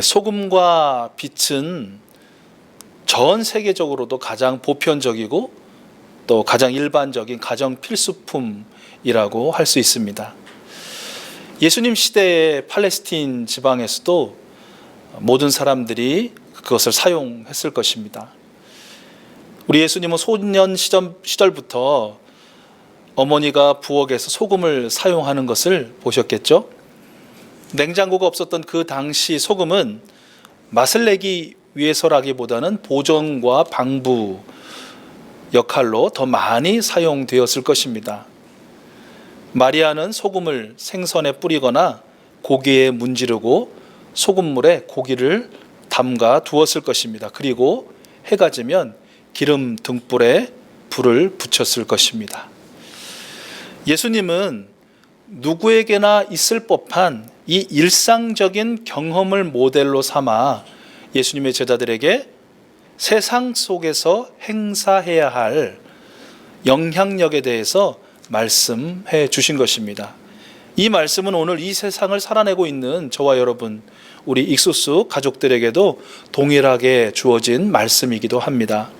소금과 빛은 전 세계적으로도 가장 보편적이고 또 가장 일반적인 가정 필수품이라고 할 수 있습니다. 예수님 시대의 팔레스틴 지방에서도 모든 사람들이 그것을 사용했을 것입니다. 우리 예수님은 소년 시절부터 어머니가 부엌에서 소금을 사용하는 것을 보셨겠죠? 냉장고가 없었던 그 당시 소금은 맛을 내기 위해서라기보다는 보존과 방부 역할로 더 많이 사용되었을 것입니다. 마리아는 소금을 생선에 뿌리거나 고기에 문지르고 소금물에 고기를 담가 두었을 것입니다. 그리고 해가 지면 기름 등불에 불을 붙였을 것입니다. 예수님은 누구에게나 있을 법한 이 일상적인 경험을 모델로 삼아 예수님의 제자들에게 세상 속에서 행사해야 할 영향력에 대해서 말씀해 주신 것입니다. 이 말씀은 오늘 이 세상을 살아내고 있는 저와 여러분, 우리 익소스 가족들에게도 동일하게 주어진 말씀이기도 합니다.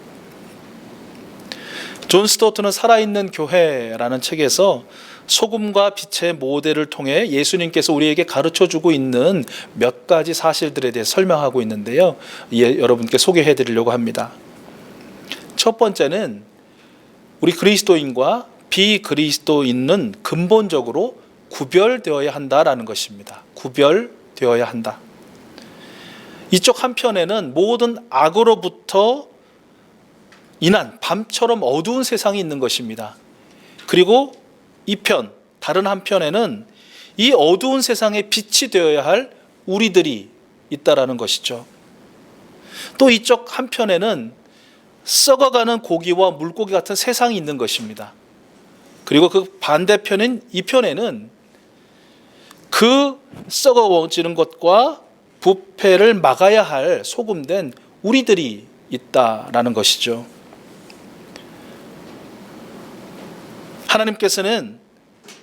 존 스토트는 살아있는 교회라는 책에서 소금과 빛의 모델을 통해 예수님께서 우리에게 가르쳐주고 있는 몇 가지 사실들에 대해 설명하고 있는데요. 여러분께 소개해 드리려고 합니다. 첫 번째는 우리 그리스도인과 비그리스도인은 근본적으로 구별되어야 한다라는 것입니다. 구별되어야 한다. 이쪽 한편에는 모든 악으로부터 인한 밤처럼 어두운 세상이 있는 것입니다. 그리고 다른 한편에는 이 어두운 세상에 빛이 되어야 할 우리들이 있다라는 것이죠. 또 이쪽 한편에는 썩어가는 고기와 물고기 같은 세상이 있는 것입니다. 그리고 그 반대편인 이편에는 그 썩어지는 것과 부패를 막아야 할 소금된 우리들이 있다라는 것이죠. 하나님께서는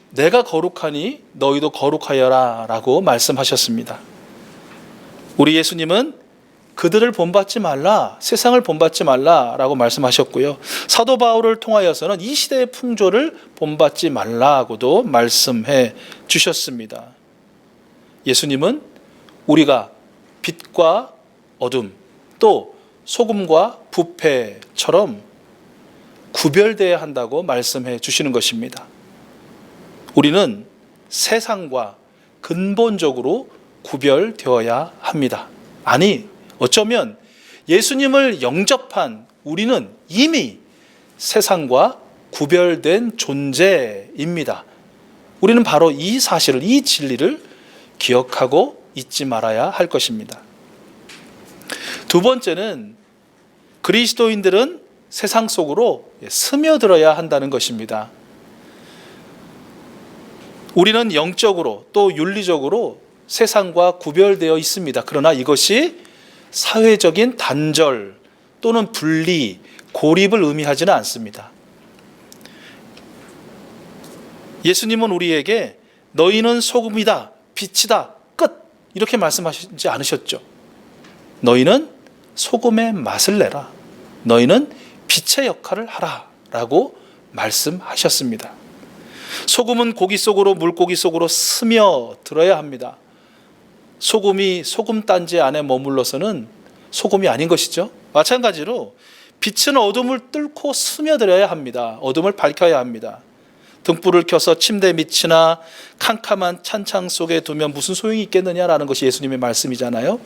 내가 거룩하니 너희도 거룩하여라 라고 말씀하셨습니다. 우리 예수님은 그들을 본받지 말라, 세상을 본받지 말라 라고 말씀하셨고요. 사도 바울을 통하여서는 이 시대의 풍조를 본받지 말라고도 말씀해 주셨습니다. 예수님은 우리가 빛과 어둠, 또 소금과 부패처럼 구별되어야 한다고 말씀해 주시는 것입니다. 우리는 세상과 근본적으로 구별되어야 합니다. 아니, 어쩌면 예수님을 영접한 우리는 이미 세상과 구별된 존재입니다. 우리는 바로 이 사실을, 이 진리를 기억하고 잊지 말아야 할 것입니다. 두 번째는 그리스도인들은 세상 속으로 스며들어야 한다는 것입니다. 우리는 영적으로 또 윤리적으로 세상과 구별되어 있습니다. 그러나 이것이 사회적인 단절 또는 분리, 고립을 의미하지는 않습니다. 예수님은 우리에게 너희는 소금이다, 빛이다, 끝 이렇게 말씀하시지 않으셨죠. 너희는 소금의 맛을 내라. 너희는 빛의 역할을 하라 라고 말씀하셨습니다. 소금은 고기 속으로, 물고기 속으로 스며들어야 합니다. 소금이 소금단지 안에 머물러서는 소금이 아닌 것이죠. 마찬가지로 빛은 어둠을 뚫고 스며들어야 합니다. 어둠을 밝혀야 합니다. 등불을 켜서 침대 밑이나 캄캄한 찬창 속에 두면 무슨 소용이 있겠느냐라는 것이 예수님의 말씀이잖아요.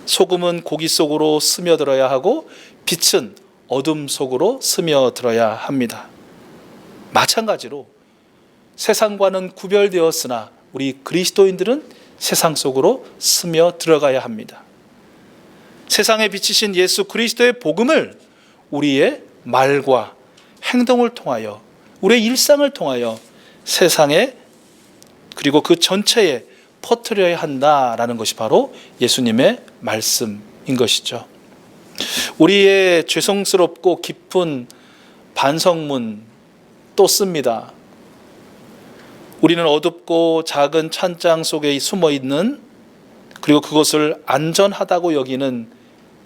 소금은 고기 속으로 스며들어야 하고 빛은 어둠 속으로 스며들어야 합니다. 마찬가지로 세상과는 구별되었으나 우리 그리스도인들은 세상 속으로 스며들어가야 합니다. 세상에 비치신 예수 그리스도의 복음을 우리의 말과 행동을 통하여, 우리의 일상을 통하여 세상에 그리고 그 전체에 퍼뜨려야 한다라는 것이 바로 예수님의 말씀인 것이죠. 우리의 죄송스럽고 깊은 반성문 또 씁니다. 우리는 어둡고 작은 찬장 속에 숨어 있는 그리고 그것을 안전하다고 여기는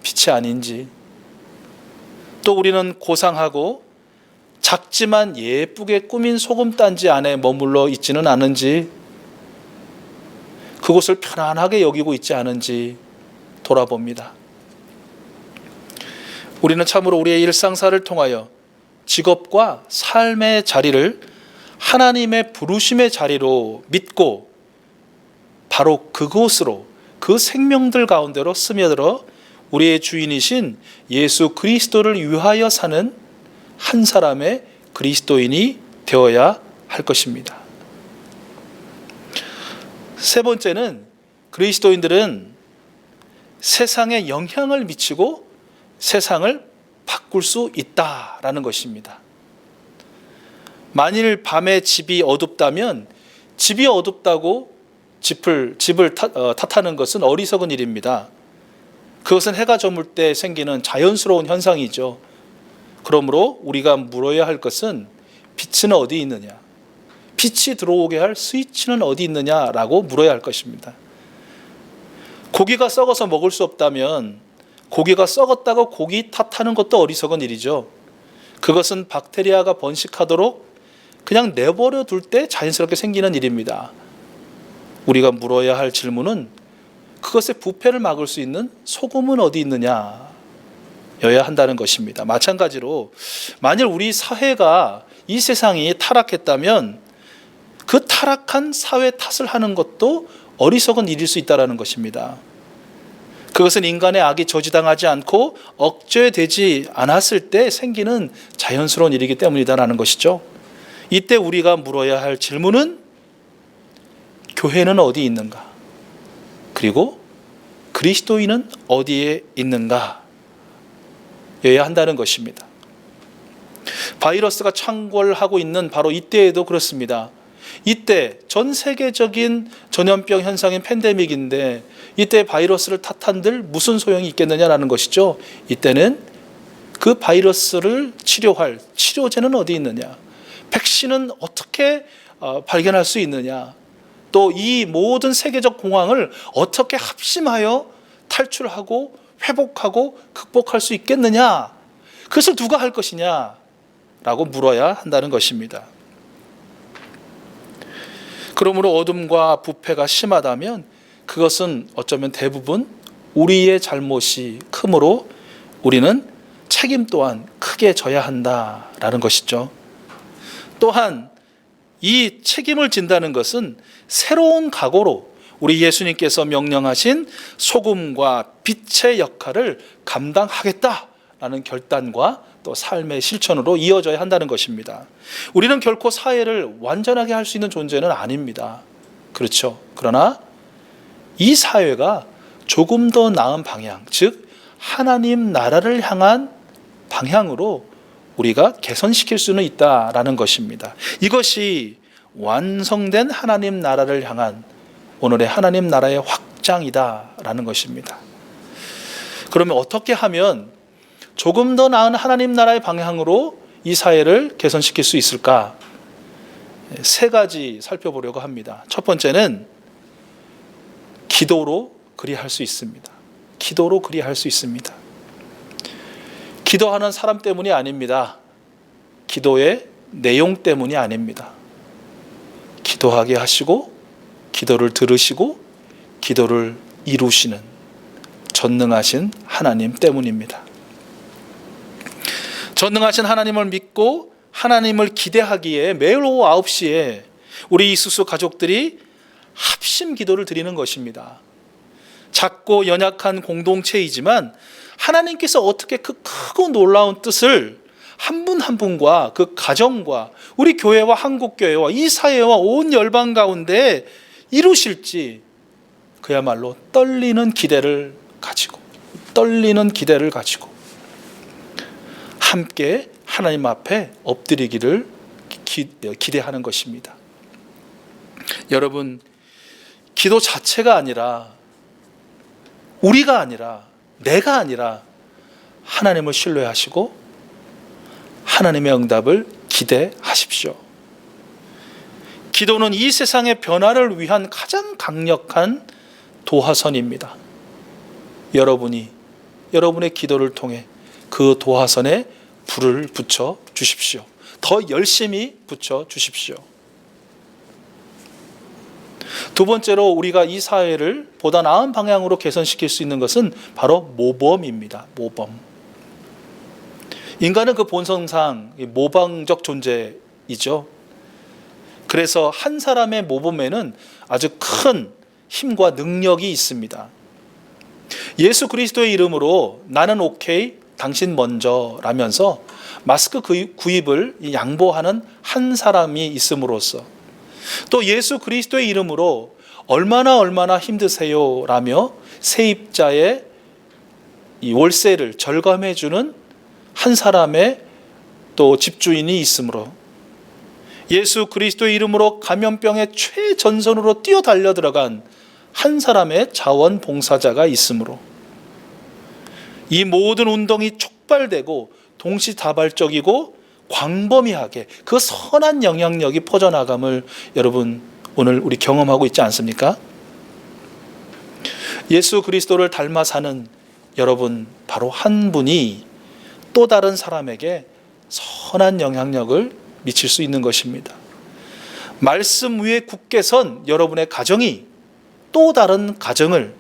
빛이 아닌지, 또 우리는 고상하고 작지만 예쁘게 꾸민 소금단지 안에 머물러 있지는 않은지, 그곳을 편안하게 여기고 있지 않은지 돌아봅니다. 우리는 참으로 우리의 일상사를 통하여 직업과 삶의 자리를 하나님의 부르심의 자리로 믿고 바로 그곳으로, 그 생명들 가운데로 스며들어 우리의 주인이신 예수 그리스도를 위하여 사는 한 사람의 그리스도인이 되어야 할 것입니다. 세 번째는, 그리스도인들은 세상에 영향을 미치고 세상을 바꿀 수 있다라는 것입니다. 만일 밤에 집이 어둡다면 집이 어둡다고 집을 탓하는 것은 어리석은 일입니다. 그것은 해가 저물 때 생기는 자연스러운 현상이죠. 그러므로 우리가 물어야 할 것은 빛은 어디 있느냐, 빛이 들어오게 할 스위치는 어디 있느냐라고 물어야 할 것입니다. 고기가 썩어서 먹을 수 없다면 고기가 썩었다고 고기 탓하는 것도 어리석은 일이죠. 그것은 박테리아가 번식하도록 그냥 내버려 둘 때 자연스럽게 생기는 일입니다. 우리가 물어야 할 질문은 그것의 부패를 막을 수 있는 소금은 어디 있느냐 여야 한다는 것입니다. 마찬가지로 만일 우리 사회가, 이 세상이 타락했다면 그 타락한 사회 탓을 하는 것도 어리석은 일일 수 있다는 것입니다. 그것은 인간의 악이 저지당하지 않고 억제되지 않았을 때 생기는 자연스러운 일이기 때문이다라는 것이죠. 이때 우리가 물어야 할 질문은 교회는 어디 있는가? 그리고 그리스도인은 어디에 있는가? 여야 한다는 것입니다. 바이러스가 창궐하고 있는 바로 이때에도 그렇습니다. 이때 전 세계적인 전염병 현상인 팬데믹인데 이때 바이러스를 탓한들 무슨 소용이 있겠느냐라는 것이죠. 이때는 그 바이러스를 치료할 치료제는 어디 있느냐, 백신은 어떻게 발견할 수 있느냐, 또 이 모든 세계적 공황을 어떻게 합심하여 탈출하고 회복하고 극복할 수 있겠느냐, 그것을 누가 할 것이냐 라고 물어야 한다는 것입니다. 그러므로 어둠과 부패가 심하다면 그것은 어쩌면 대부분 우리의 잘못이 크므로 우리는 책임 또한 크게 져야 한다라는 것이죠. 또한 이 책임을 진다는 것은 새로운 각오로 우리 예수님께서 명령하신 소금과 빛의 역할을 감당하겠다라는 결단과 또 삶의 실천으로 이어져야 한다는 것입니다. 우리는 결코 사회를 완전하게 할 수 있는 존재는 아닙니다. 그렇죠. 그러나 이 사회가 조금 더 나은 방향, 즉 하나님 나라를 향한 방향으로 우리가 개선시킬 수는 있다라는 것입니다. 이것이 완성된 하나님 나라를 향한 오늘의 하나님 나라의 확장이다라는 것입니다. 그러면 어떻게 하면 조금 더 나은 하나님 나라의 방향으로 이 사회를 개선시킬 수 있을까? 세 가지 살펴보려고 합니다. 첫 번째는 기도로 그리할 수 있습니다. 기도로 그리할 수 있습니다. 기도하는 사람 때문이 아닙니다. 기도의 내용 때문이 아닙니다. 기도하게 하시고 기도를 들으시고 기도를 이루시는 전능하신 하나님 때문입니다. 전능하신 하나님을 믿고 하나님을 기대하기에 매일 오후 9시에 우리 이수수 가족들이 합심 기도를 드리는 것입니다. 작고 연약한 공동체이지만 하나님께서 어떻게 그 크고 놀라운 뜻을 한 분 한 분과 그 가정과 우리 교회와 한국교회와 이 사회와 온 열방 가운데 이루실지 그야말로 떨리는 기대를 가지고 함께 하나님 앞에 엎드리기를 기대하는 것입니다. 여러분, 기도 자체가 아니라 우리가 아니라 내가 아니라 하나님을 신뢰하시고 하나님의 응답을 기대하십시오. 기도는 이 세상의 변화를 위한 가장 강력한 도화선입니다. 여러분의 기도를 통해 그 도화선에 불을 붙여 주십시오. 더 열심히 붙여 주십시오. 두 번째로 우리가 이 사회를 보다 나은 방향으로 개선시킬 수 있는 것은 바로 모범입니다. 모범. 인간은 그 본성상 모방적 존재이죠. 그래서 한 사람의 모범에는 아주 큰 힘과 능력이 있습니다. 예수 그리스도의 이름으로 나는 오케이, 당신 먼저 라면서 마스크 구입을 양보하는 한 사람이 있음으로써, 또 예수 그리스도의 이름으로 얼마나 힘드세요 라며 세입자의 이 월세를 절감해 주는 한 사람의 또 집주인이 있으므로, 예수 그리스도의 이름으로 감염병의 최전선으로 뛰어달려 들어간 한 사람의 자원봉사자가 있으므로, 이 모든 운동이 촉발되고 동시다발적이고 광범위하게 그 선한 영향력이 퍼져나감을 여러분 오늘 우리 경험하고 있지 않습니까? 예수 그리스도를 닮아 사는 여러분 바로 한 분이 또 다른 사람에게 선한 영향력을 미칠 수 있는 것입니다. 말씀 위에 굳게 선 여러분의 가정이 또 다른 가정을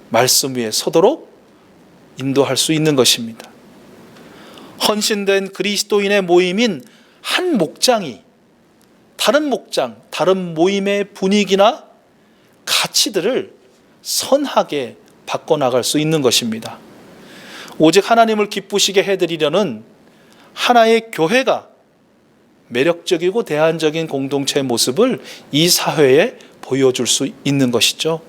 말씀 위에 서도록 인도할 수 있는 것입니다. 헌신된 그리스도인의 모임인 한 목장이 다른 목장, 다른 모임의 분위기나 가치들을 선하게 바꿔나갈 수 있는 것입니다. 오직 하나님을 기쁘시게 해드리려는 하나의 교회가 매력적이고 대안적인 공동체의 모습을 이 사회에 보여줄 수 있는 것이죠.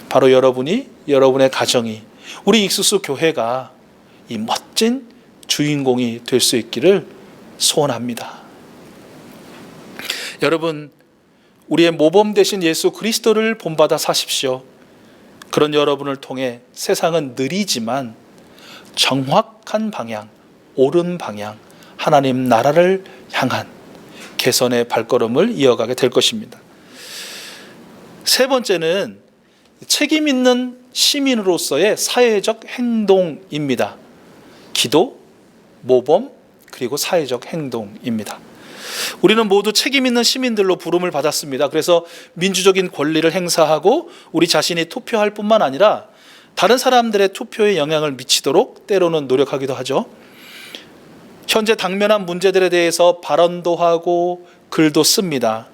바로 여러분의 가정이, 우리 익수수 교회가 이 멋진 주인공이 될 수 있기를 소원합니다. 여러분, 우리의 모범 되신 예수 그리스도를 본받아 사십시오. 그런 여러분을 통해 세상은 느리지만 정확한 방향, 옳은 방향, 하나님 나라를 향한 개선의 발걸음을 이어가게 될 것입니다. 세 번째는 책임 있는 시민으로서의 사회적 행동입니다. 기도, 모범, 그리고 사회적 행동입니다. 우리는 모두 책임 있는 시민들로 부름을 받았습니다. 그래서 민주적인 권리를 행사하고 우리 자신이 투표할 뿐만 아니라 다른 사람들의 투표에 영향을 미치도록 때로는 노력하기도 하죠. 현재 당면한 문제들에 대해서 발언도 하고 글도 씁니다.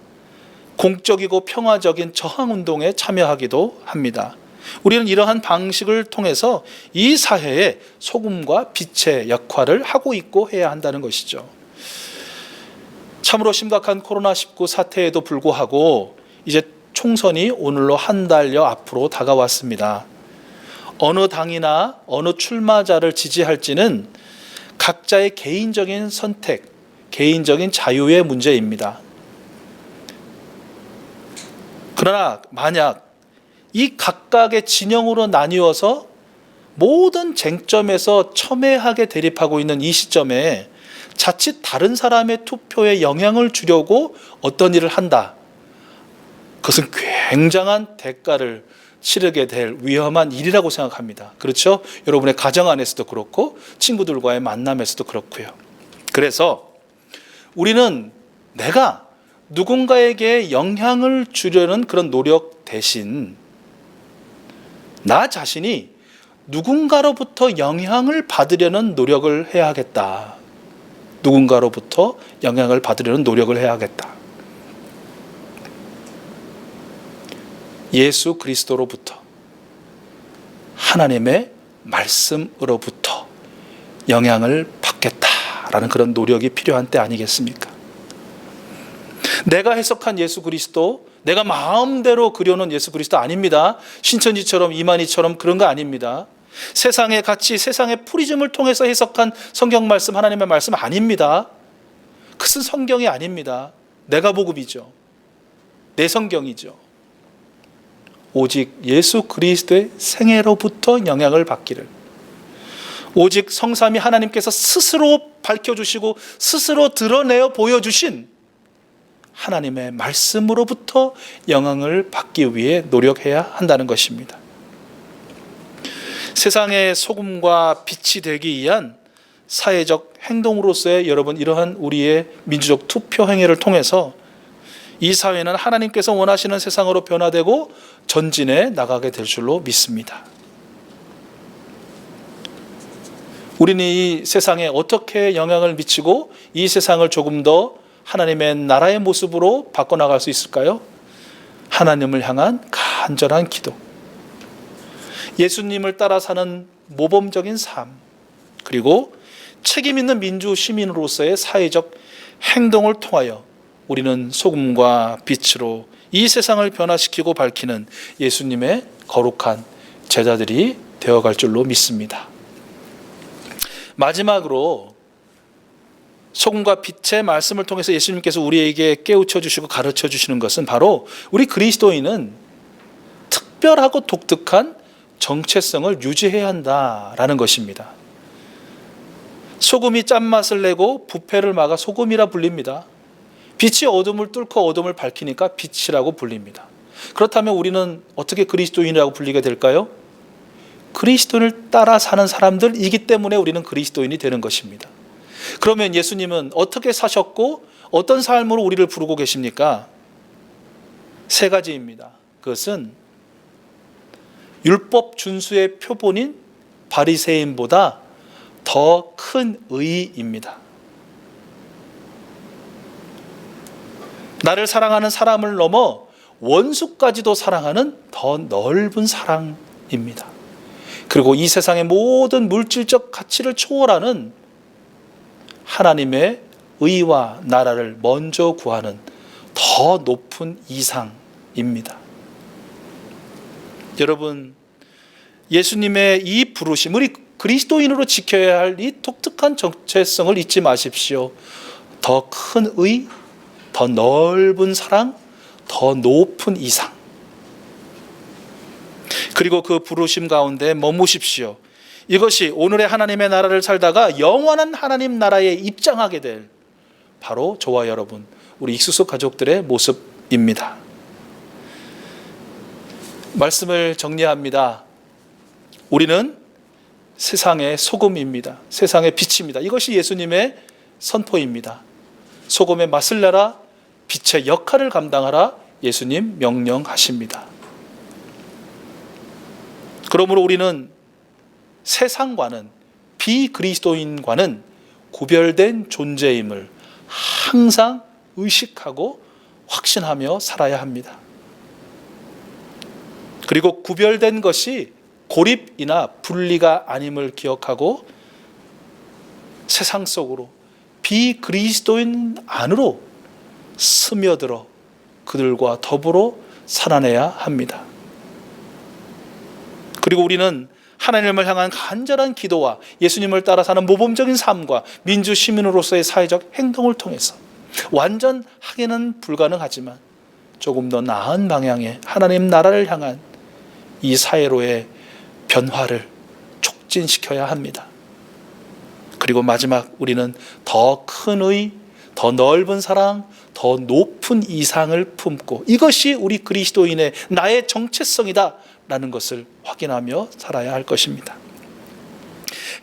공적이고 평화적인 저항운동에 참여하기도 합니다. 우리는 이러한 방식을 통해서 이 사회에 소금과 빛의 역할을 하고 있고 해야 한다는 것이죠. 참으로 심각한 코로나19 사태에도 불구하고 이제 총선이 오늘로 한 달여 앞으로 다가왔습니다. 어느 당이나 어느 출마자를 지지할지는 각자의 개인적인 선택, 개인적인 자유의 문제입니다. 그러나 만약 이 각각의 진영으로 나뉘어서 모든 쟁점에서 첨예하게 대립하고 있는 이 시점에 자칫 다른 사람의 투표에 영향을 주려고 어떤 일을 한다. 그것은 굉장한 대가를 치르게 될 위험한 일이라고 생각합니다. 그렇죠? 여러분의 가정 안에서도 그렇고 친구들과의 만남에서도 그렇고요. 그래서 우리는 내가 누군가에게 영향을 주려는 그런 노력 대신 나 자신이 누군가로부터 영향을 받으려는 노력을 해야겠다. 누군가로부터 영향을 받으려는 노력을 해야겠다. 예수 그리스도로부터, 하나님의 말씀으로부터 영향을 받겠다라는 그런 노력이 필요한 때 아니겠습니까? 내가 해석한 예수 그리스도, 내가 마음대로 그려놓은 예수 그리스도 아닙니다. 신천지처럼 이만희처럼 그런 거 아닙니다. 세상의 가치, 세상의 프리즘을 통해서 해석한 성경 말씀, 하나님의 말씀 아닙니다. 그것은 성경이 아닙니다. 내가 복음이죠. 내 성경이죠. 오직 예수 그리스도의 생애로부터 영향을 받기를, 오직 성삼위 하나님께서 스스로 밝혀주시고 스스로 드러내어 보여주신 하나님의 말씀으로부터 영향을 받기 위해 노력해야 한다는 것입니다. 세상의 소금과 빛이 되기 위한 사회적 행동으로서의 여러분, 이러한 우리의 민주적 투표 행위를 통해서 이 사회는 하나님께서 원하시는 세상으로 변화되고 전진해 나가게 될 줄로 믿습니다. 우리는 이 세상에 어떻게 영향을 미치고 이 세상을 조금 더 하나님의 나라의 모습으로 바꿔나갈 수 있을까요? 하나님을 향한 간절한 기도, 예수님을 따라 사는 모범적인 삶, 그리고 책임 있는 민주 시민으로서의 사회적 행동을 통하여 우리는 소금과 빛으로 이 세상을 변화시키고 밝히는 예수님의 거룩한 제자들이 되어갈 줄로 믿습니다. 마지막으로 소금과 빛의 말씀을 통해서 예수님께서 우리에게 깨우쳐 주시고 가르쳐 주시는 것은 바로 우리 그리스도인은 특별하고 독특한 정체성을 유지해야 한다라는 것입니다. 소금이 짠맛을 내고 부패를 막아 소금이라 불립니다. 빛이 어둠을 뚫고 어둠을 밝히니까 빛이라고 불립니다. 그렇다면 우리는 어떻게 그리스도인이라고 불리게 될까요? 그리스도인을 따라 사는 사람들이기 때문에 우리는 그리스도인이 되는 것입니다. 그러면 예수님은 어떻게 사셨고 어떤 삶으로 우리를 부르고 계십니까? 세 가지입니다. 그것은 율법 준수의 표본인 바리새인보다 더 큰 의입니다. 나를 사랑하는 사람을 넘어 원수까지도 사랑하는 더 넓은 사랑입니다. 그리고 이 세상의 모든 물질적 가치를 초월하는 하나님의 의와 나라를 먼저 구하는 더 높은 이상입니다. 여러분, 예수님의 이 부르심, 우리 그리스도인으로 지켜야 할 이 독특한 정체성을 잊지 마십시오. 더 큰 의, 더 넓은 사랑, 더 높은 이상. 그리고 그 부르심 가운데 머무십시오. 이것이 오늘의 하나님의 나라를 살다가 영원한 하나님 나라에 입장하게 될 바로 저와 여러분, 우리 익수수 가족들의 모습입니다. 말씀을 정리합니다. 우리는 세상의 소금입니다. 세상의 빛입니다. 이것이 예수님의 선포입니다. 소금의 맛을 내라, 빛의 역할을 감당하라, 예수님 명령하십니다. 그러므로 우리는 세상과는, 비그리스도인과는 구별된 존재임을 항상 의식하고 확신하며 살아야 합니다. 그리고 구별된 것이 고립이나 분리가 아님을 기억하고 세상 속으로 비그리스도인 안으로 스며들어 그들과 더불어 살아내야 합니다. 그리고 우리는 하나님을 향한 간절한 기도와 예수님을 따라 사는 모범적인 삶과 민주 시민으로서의 사회적 행동을 통해서 완전하게는 불가능하지만 조금 더 나은 방향의 하나님 나라를 향한 이 사회로의 변화를 촉진시켜야 합니다. 그리고 마지막, 우리는 더 큰 의, 더 넓은 사랑, 더 높은 이상을 품고 이것이 우리 그리스도인의 나의 정체성이다 라는 것을 확인하며 살아야 할 것입니다.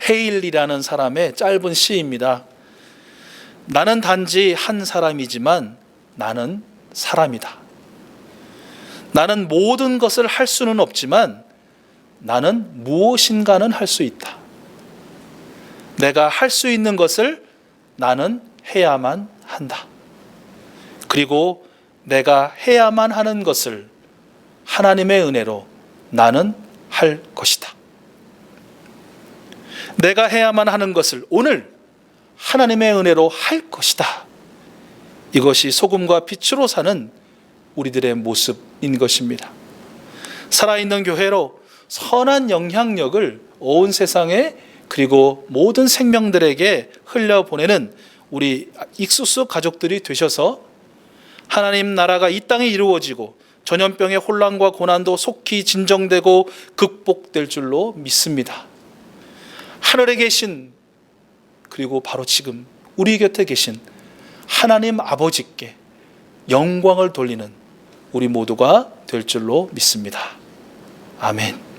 헤일이라는 사람의 짧은 시입니다. 나는 단지 한 사람이지만 나는 사람이다. 나는 모든 것을 할 수는 없지만 나는 무엇인가는 할 수 있다. 내가 할 수 있는 것을 나는 해야만 한다. 그리고 내가 해야만 하는 것을 하나님의 은혜로 나는 할 것이다. 내가 해야만 하는 것을 오늘 하나님의 은혜로 할 것이다. 이것이 소금과 빛으로 사는 우리들의 모습인 것입니다. 살아있는 교회로 선한 영향력을 온 세상에 그리고 모든 생명들에게 흘려보내는 우리 익수수 가족들이 되셔서 하나님 나라가 이 땅에 이루어지고 전염병의 혼란과 고난도 속히 진정되고 극복될 줄로 믿습니다. 하늘에 계신, 그리고 바로 지금 우리 곁에 계신 하나님 아버지께 영광을 돌리는 우리 모두가 될 줄로 믿습니다. 아멘.